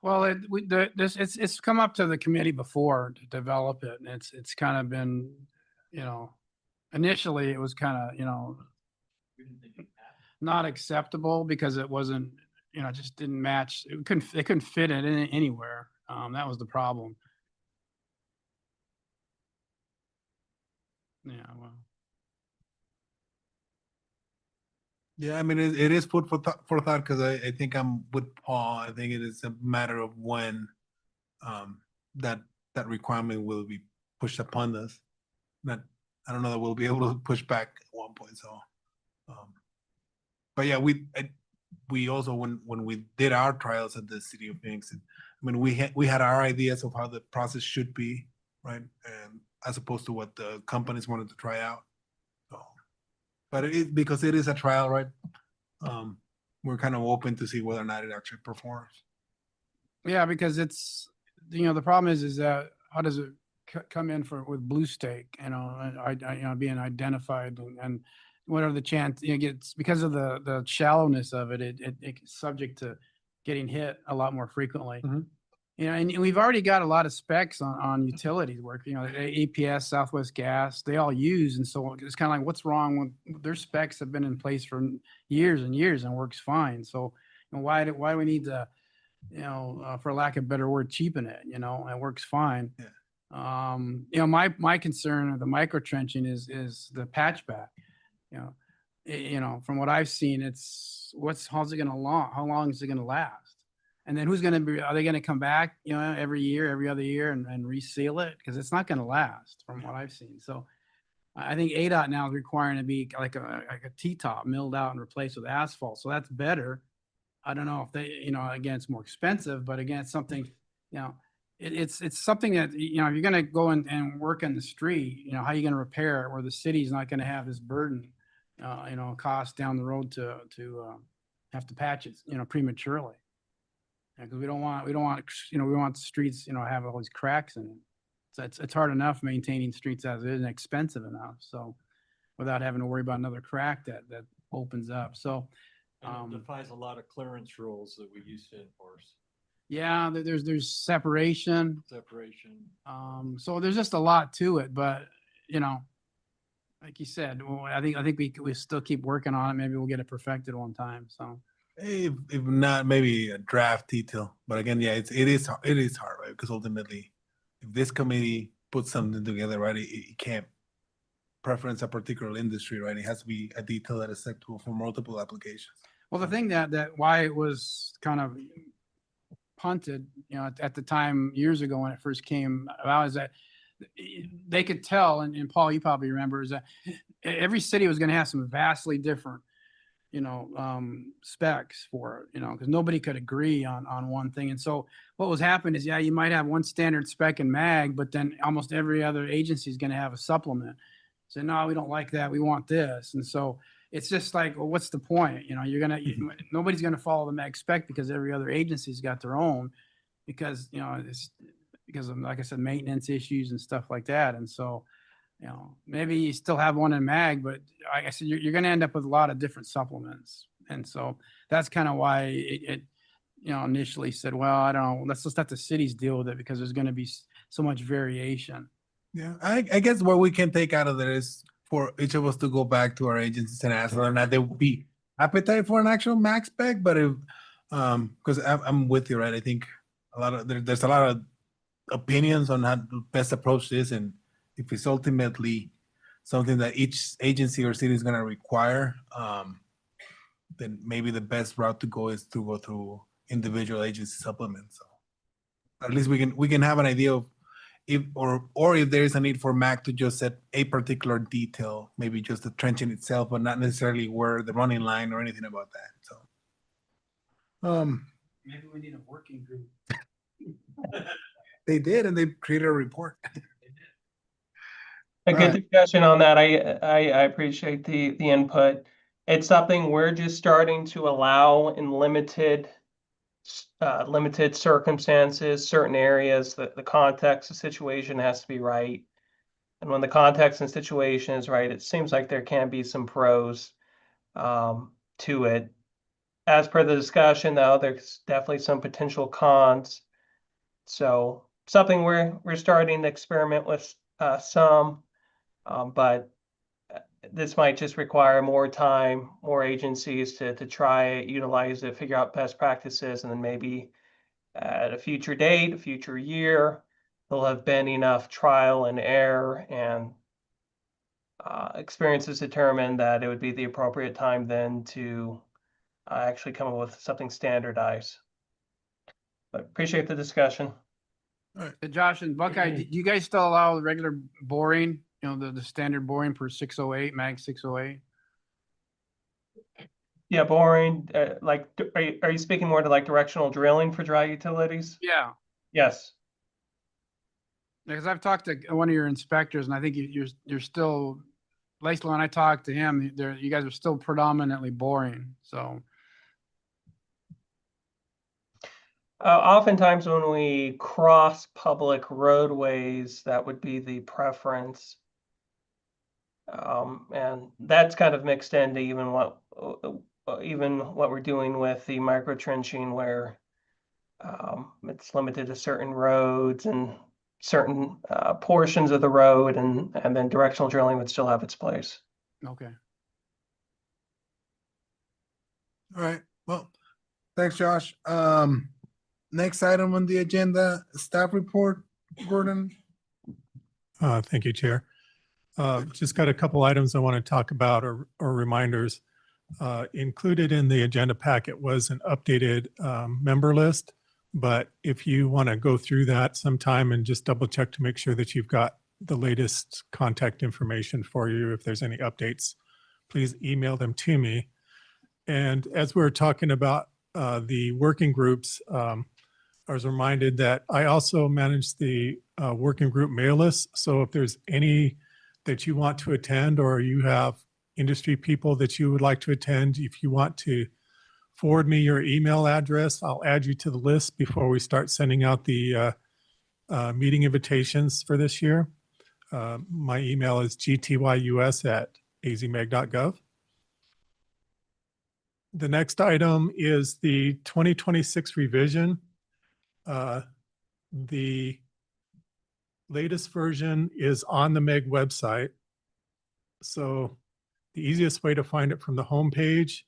Well, it's come up to the committee before to develop it, and it's kind of been, initially it was kind of, not acceptable because it wasn't, it just didn't match. They couldn't fit it in anywhere. That was the problem. Yeah, well. Yeah, I mean, it is food for thought, because I think I'm with Paul. I think it is a matter of when that requirement will be pushed upon us. Not, I don't know that we'll be able to push back at one point, so. But yeah, we also, when we did our trials at the city of Phoenix, I mean, we had our ideas of how the process should be, right? And as opposed to what the companies wanted to try out. So, but it is, because it is a trial, right? We're kind of open to see whether or not it actually performs. Yeah, because it's, the problem is that how does it come in with blue stake, and being identified, and what are the chance, gets, because of the shallowness of it, it's subject to getting hit a lot more frequently. And we've already got a lot of specs on utilities work, APS, Southwest Gas, they all use. And so it's kind of like, what's wrong with their specs have been in place for years and years and works fine. So why do we need to, for lack of a better word, cheapen it, it works fine. Yeah. My concern of the micro trenching is the patchback. From what I've seen, how's it going to how long is it going to last? And then are they going to come back, every year, every other year and reseal it? Because it's not going to last from what I've seen. So I think ADOT now is requiring to be like a T-top milled out and replaced with asphalt. So that's better. I don't know if they, again, it's more expensive, but again, it's something, it's something that, if you're going to go and work on the street, how are you going to repair it where the city's not going to have this burden, cost down the road to have to patch it, prematurely. Because we don't want, we want the streets, have all these cracks in it. So it's hard enough maintaining streets as it is and expensive enough. So without having to worry about another crack that opens up. So And it defies a lot of clearance rules that we used to enforce. yeah, there's separation. So there's just a lot to it, but like you said, I think we still keep working on it. Maybe we'll get it perfected one time. So If not, maybe a draft detail. But again, yeah, it is hard, right? Because ultimately, if this committee puts something together, right, it can't preference a particular industry, right? It has to be a detail that is acceptable for multiple applications. well, the thing that why it was kind of punted, at the time years ago when it first came about, is that they could tell, and Paul, you probably remember, is that every city was going to have some vastly different, specs for it, because nobody could agree on one thing. And so what was happening is, you might have one standard spec in MAG, but then almost every other agency is going to have a supplement. So no, we don't like that. We want this. And so it's just like, well, what's the point? Nobody's going to follow the MAG spec because every other agency's got their own, because, it's because of, like I said, maintenance issues and stuff like that. And so, maybe you still have one in MAG, but like I said, you're going to end up with a lot of different supplements. And so that's kind of why it initially said, well, I don't know, let's just let the cities deal with it because there's going to be so much variation. Yeah, I guess what we can take out of there is for each of us to go back to our agencies and ask whether or not there would be appetite for an actual max spec. But if, because I'm with you, right? I think there's a lot of opinions on how to best approach this, and if it's ultimately something that each agency or city is going to require, then maybe the best route to go is to go through individual agency supplements. So at least we can have an idea of if there is a need for MAC to just set a particular detail, maybe just the trenching itself, but not necessarily where the running line or anything about that. So maybe we need a working group. They did, and they created a report. A good discussion on that. I appreciate the input. It's something we're just starting to allow in limited circumstances, certain areas, that the context, the situation has to be right. And when the context and situation is right, it seems like there can be some pros to it. As per the discussion, though, there's definitely some potential cons. So something we're starting to experiment with some, but this might just require more time, more agencies to try it, utilize it, figure out best practices, and then maybe at a future date, a future year, there'll have been enough trial and error and experience has determined that it would be the appropriate time then to actually come up with something standardized. But appreciate the discussion. Josh and Buckeye, do you guys still allow regular boring, you know, the standard boring for 608, mag 608? Yeah, boring, like, are you speaking more to like directional drilling for dry utilities? Yeah. Yes. Because I've talked to one of your inspectors and I think you're still, at least when I talked to him, you guys are still predominantly boring, so. Oftentimes when we cross public roadways, that would be the preference. And that's kind of mixed into even what we're doing with the micro trenching, where it's limited to certain roads and certain portions of the road, and then directional drilling would still have its place. Okay. All right, well, thanks, Josh. Next item on the agenda, staff report, Gordon. Thank you, Chair. Just got a couple items I want to talk about or reminders. Included in the agenda packet was an updated member list, but if you want to go through that sometime and just double check to make sure that you've got the latest contact information for you, if there's any updates, please email them to me. And as we were talking about the working groups, I was reminded that I also manage the working group mail list. So if there's any that you want to attend, or you have industry people that you would like to attend, if you want to forward me your email address, I'll add you to the list before we start sending out the meeting invitations for this year. My email is gtyus@azmeg.gov. The next item is the 2026 revision. The latest version is on the MEG website. So the easiest way to find it from the home page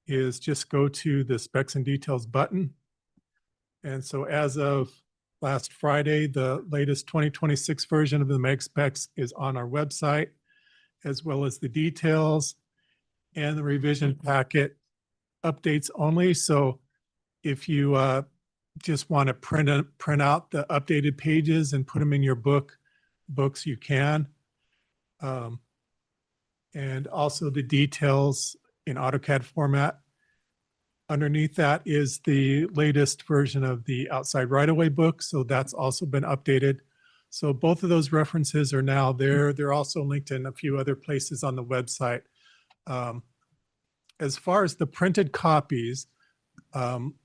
is just go to the specs and details button. And so as of last Friday, the latest 2026 version of the MEG specs is on our website, as well as the details and the revision packet updates only. So if you just want to print out the updated pages and put them in your books, you can. And also the details in AutoCAD format. Underneath that is the latest version of the outside right-of-way book. So that's also been updated. So both of those references are now there. They're also linked in a few other places on the website. As far as the printed copies,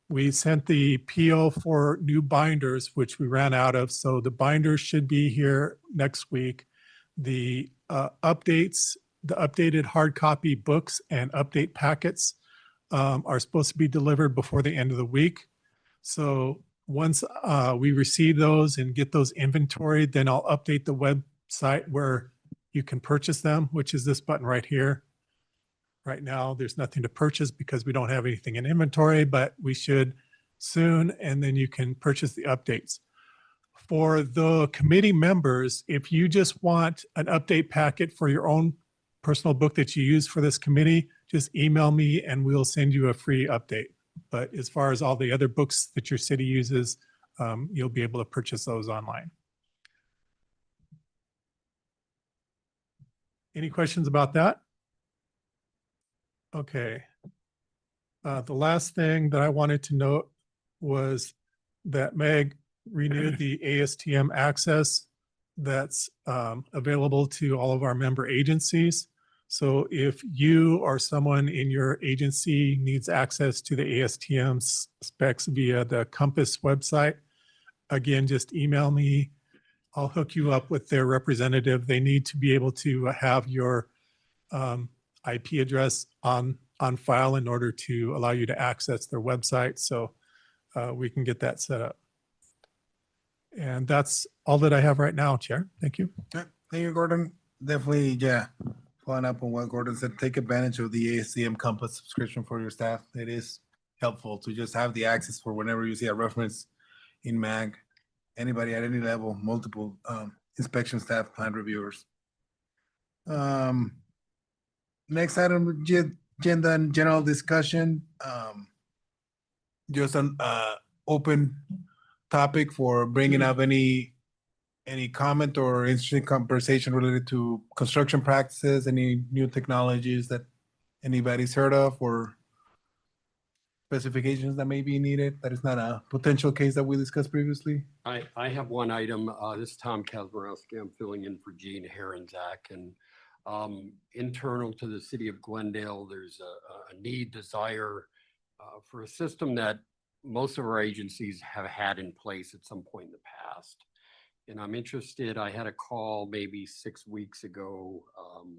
we sent the PO for new binders, which we ran out of. So the binders should be here next week. The updates, the updated hard copy books and update packets are supposed to be delivered before the end of the week. So once we receive those and get those inventoried, then I'll update the website where you can purchase them, which is this button right here. Right now, there's nothing to purchase because we don't have anything in inventory, but we should soon, and then you can purchase the updates. For the committee members, if you just want an update packet for your own personal book that you use for this committee, just email me and we'll send you a free update. But as far as all the other books that your city uses, you'll be able to purchase those online. Any questions about that? Okay. The last thing that I wanted to note was that MEG renewed the ASTM access that's available to all of our member agencies. So if you or someone in your agency needs access to the ASTM specs via the Compass website, again, just email me. I'll hook you up with their representative. They need to be able to have your IP address on file in order to allow you to access their website. So we can get that set up. And that's all that I have right now, Chair. Thank you. Yeah, thank you, Gordon. Definitely, yeah. Following up on what Gordon said, take advantage of the ASTM Compass subscription for your staff. It is helpful to just have the access for whenever you see a reference in MAG, anybody at any level, multiple inspection staff, plan reviewers. Next item, agenda and general discussion, just an, open topic for bringing up any comment or interesting conversation related to construction practices, any new technologies that anybody's heard of, or specifications that may be needed, that is not a potential case that we discussed previously. I have one item. This is Tom Kazmarowski. I'm filling in for Gene Heronzak. And internal to the city of Glendale, there's a need, desire for a system that most of our agencies have had in place at some point in the past. And I'm interested, I had a call maybe 6 weeks ago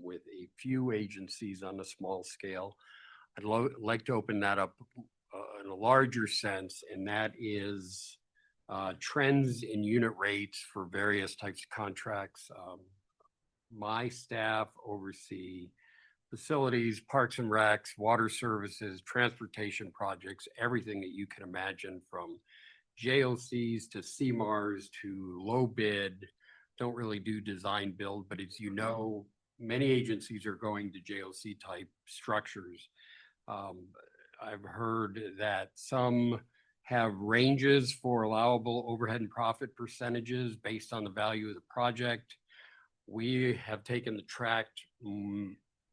with a few agencies on a small scale. I'd like to open that up in a larger sense, and that is trends in unit rates for various types of contracts. My staff oversee facilities, parks and recs, water services, transportation projects, everything that you can imagine, from JOCs to CMARs to low bid. Don't really do design build, but as you know, many agencies are going to JOC type structures. I've heard that some have ranges for allowable overhead and profit percentages based on the value of the project. We have taken the track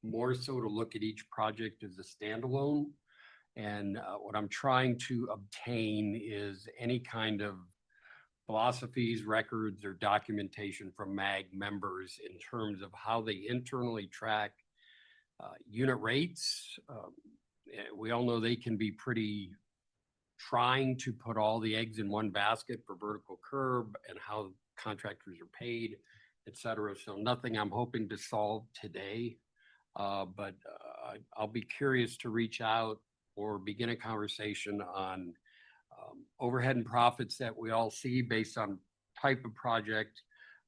more so to look at each project as a standalone. And what I'm trying to obtain is any kind of philosophies, records, or documentation from MAG members in terms of how they internally track unit rates. We all know they can be pretty trying to put all the eggs in one basket for vertical curb and how contractors are paid, et cetera. So nothing I'm hoping to solve today, but I'll be curious to reach out or begin a conversation on overhead and profits that we all see based on type of project,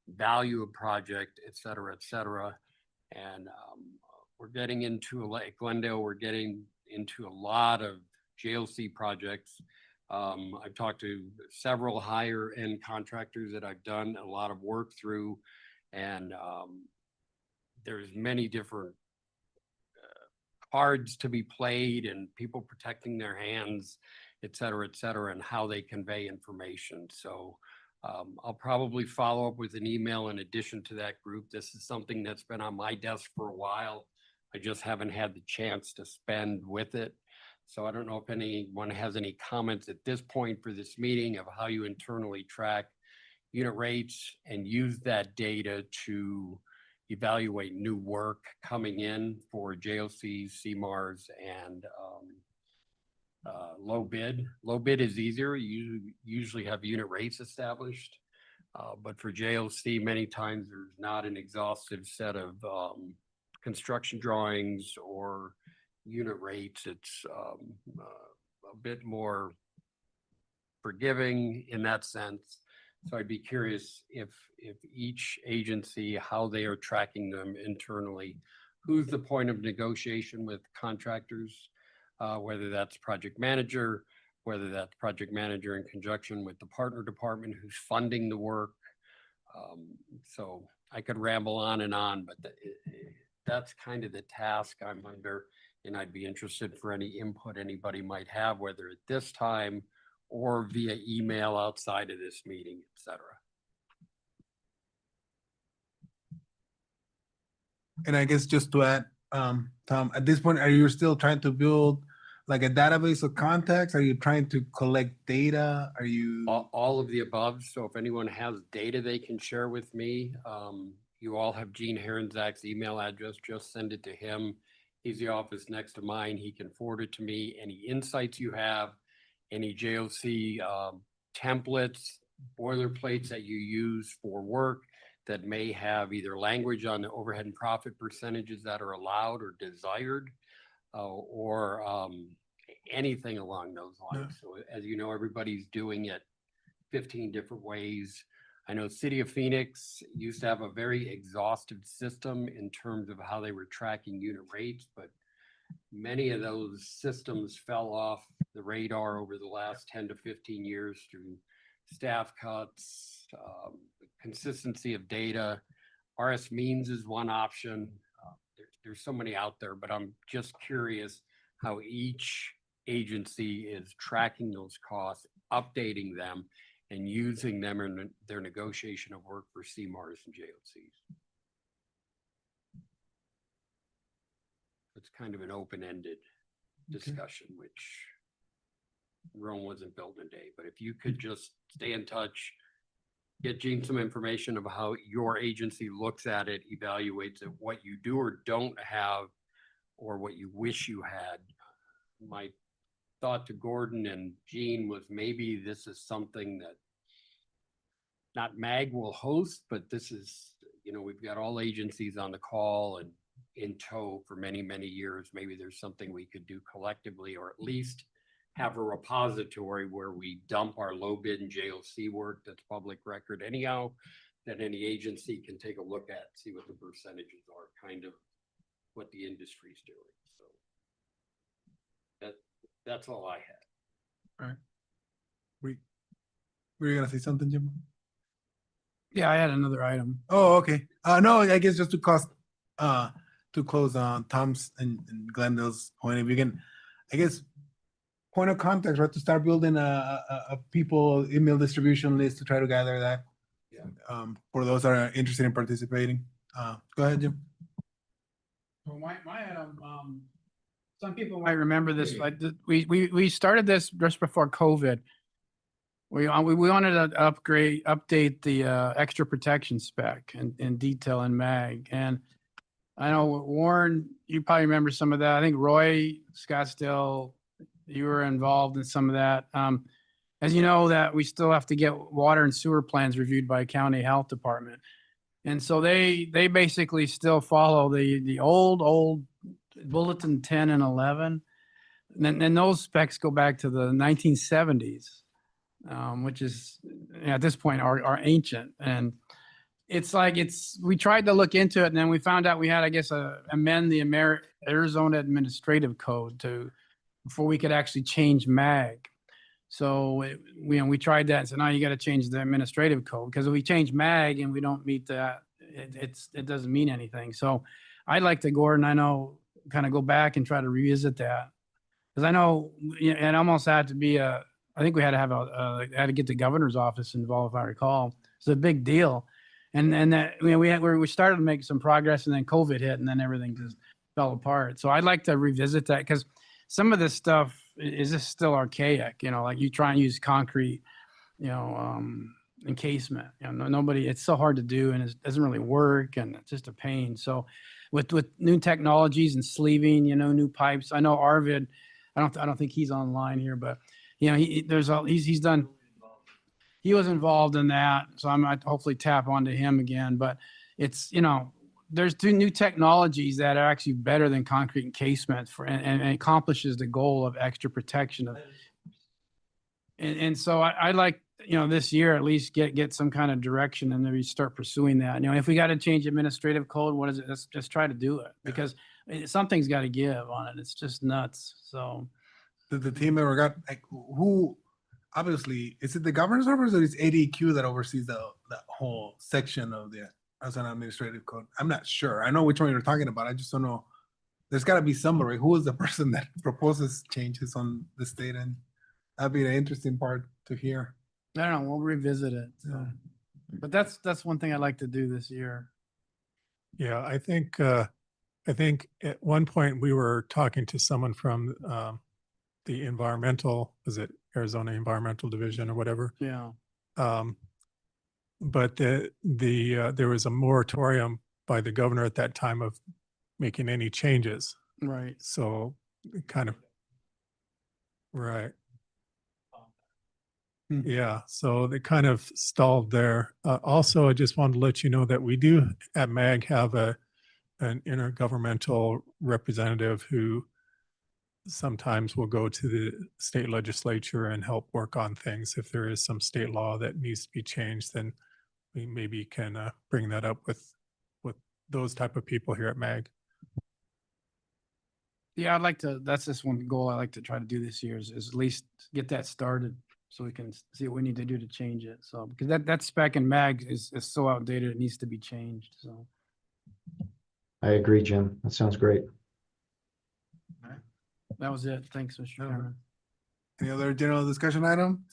value of project, et cetera, et cetera. And we're getting into, like Glendale, we're getting into a lot of JLC projects. I've talked to several higher end contractors that I've done a lot of work through, and there's many different cards to be played and people protecting their hands, et cetera, and how they convey information. So I'll probably follow up with an email in addition to that group. This is something that's been on my desk for a while. I just haven't had the chance to spend with it. So I don't know if anyone has any comments at this point for this meeting of how you internally track unit rates and use that data to evaluate new work coming in for JOCs, CMARs, and low bid. Low bid is easier. You usually have unit rates established. But for JOC, many times there's not an exhaustive set of construction drawings or unit rates. It's a bit more forgiving in that sense. So I'd be curious if each agency, how they are tracking them internally, who's the point of negotiation with contractors, whether that's project manager, whether that's project manager in conjunction with the partner department who's funding the work. So I could ramble on, but that's kind of the task I'm under, and I'd be interested for any input anybody might have, whether at this time or via email outside of this meeting, et cetera. And I guess just to add, Tom, at this point, are you still trying to build like a database of contacts? Are you trying to collect data? Are you? All of the above. So if anyone has data they can share with me, you all have Gene Heronzak's email address, just send it to him. He's the office next to mine. He can forward it to me. Any insights you have, any JOC templates, boilerplates that you use for work that may have either language on the overhead and profit percentages that are allowed or desired, or anything along those lines. So as you know, everybody's doing it 15 different ways. I know City of Phoenix used to have a very exhaustive system in terms of how they were tracking unit rates, but many of those systems fell off the radar over the last 10 to 15 years through staff cuts, consistency of data. RS Means is one option. There's so many out there, but I'm just curious how each agency is tracking those costs, updating them, and using them in their negotiation of work for CMARs and JOCs. It's kind of an open-ended discussion, which Rome wasn't built in a day, but if you could just stay in touch, get Gene some information of how your agency looks at it, evaluates it, what you do or don't have, or what you wish you had. My thought to Gordon and Gene was maybe this is something that not MAG will host, but this is, you know, we've got all agencies on the call and in tow for many, many years. Maybe there's something we could do collectively, or at least have a repository where we dump our low bid and JOC work that's public record anyhow, that any agency can take a look at, see what the percentages are, kind of what the industry's doing. So that's all I had. All right. Were you gonna say something, Jim? Yeah, I had another item. Oh, okay. No, I guess just to close on Tom's and Glendale's point, if you can, I guess, point of contact, right, to start building a people email distribution list to try to gather that. Yeah. For those that are interested in participating. Go ahead, Jim. Well, my item, some people might remember this, like, we started this just before COVID. We wanted to update the extra protection spec and detail in MAG. And I know Warren, you probably remember some of that. I think Roy Scottsdale, you were involved in some of that. As you know, that we still have to get water and sewer plans reviewed by county health department. And so they basically still follow the old bulletin 10 and 11. And then those specs go back to the 1970s, which is at this point are ancient. And it's like, we tried to look into it, and then we found out we had, I guess, amend the Arizona Administrative Code before we could actually change MAG. So we tried that and said, no, you got to change the administrative code, because if we change MAG and we don't meet that, it doesn't mean anything. So I'd like to, Gordon, I know, kind of go back and try to revisit that, because I know it almost had to be I think we had to have had to get the governor's office involved, if I recall. It's a big deal. And that, we started to make some progress, and then COVID hit, and then everything just fell apart. So I'd like to revisit that, because some of this stuff is just still archaic, like you try and use concrete, encasement, nobody, it's so hard to do, and it doesn't really work, and it's just a pain. So with new technologies and sleeving, new pipes, I know Arvid, I don't think he's online here, but he was involved in that. So I might hopefully tap onto him again, but it's, there's two new technologies that are actually better than concrete encasement and accomplishes the goal of extra protection. And so I'd like, this year at least get some kind of direction, and maybe start pursuing that. If we got to change administrative code, what is it? Let's just try to do it, because something's got to give on it. It's just nuts. So Did the team ever got, like, who, obviously, is it the governor's office, or is ADQ that oversees that whole section of the as an administrative code? I'm not sure. I know which one you're talking about. I just don't know. There's got to be somebody. Who is the person that proposes changes on the state end? That'd be the interesting part to hear. I don't know. We'll revisit it. So. But that's one thing I'd like to do this year. Yeah, I think at one point we were talking to someone from the environmental, was it Arizona Environmental Division or whatever? Yeah. But there was a moratorium by the governor at that time of making any changes. Right. So kind of, right. Yeah, so they kind of stalled there. Also, I just wanted to let you know that we do at MAG have an intergovernmental representative who sometimes will go to the state legislature and help work on things. If there is some state law that needs to be changed, then we maybe can bring that up with those type of people here at MAG. Yeah, that's just one goal I like to try to do this year is at least get that started. so we can see what we need to do to change it. So, because that spec and mag is so outdated, it needs to be changed, so. I agree, Jim. That sounds great. That was it. Thanks, Mr. Chairman. Any other general discussion item?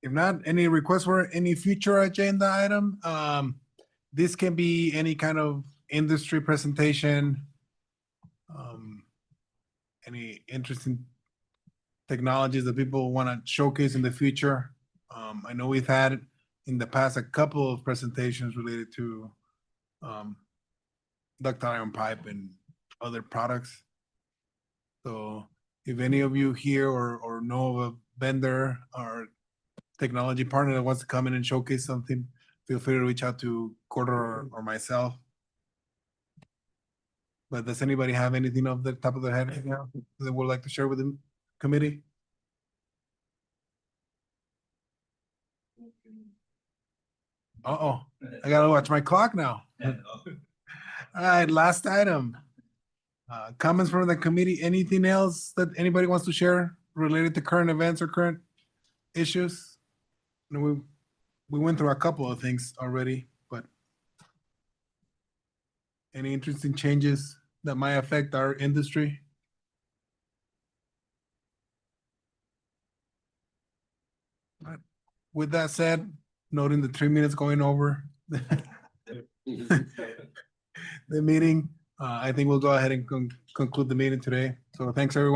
If not, any requests for any future agenda item? This can be any kind of industry presentation. Any interesting technologies that people want to showcase in the future. I know we've had in the past a couple of presentations related to ductile iron pipe and other products. So if any of you here or know of a vendor or technology partner that wants to come in and showcase something, feel free to reach out to Corder or myself. But does anybody have anything off the top of their head right now that would like to share with the committee? Uh-oh, I gotta watch my clock now. All right, last item. Comments from the committee. Anything else that anybody wants to share related to current events or current issues? No, we went through a couple of things already, but any interesting changes that might affect our industry? All right. With that said, noting the 3 minutes going over the meeting, I think we'll go ahead and conclude the meeting today. So thanks, everyone.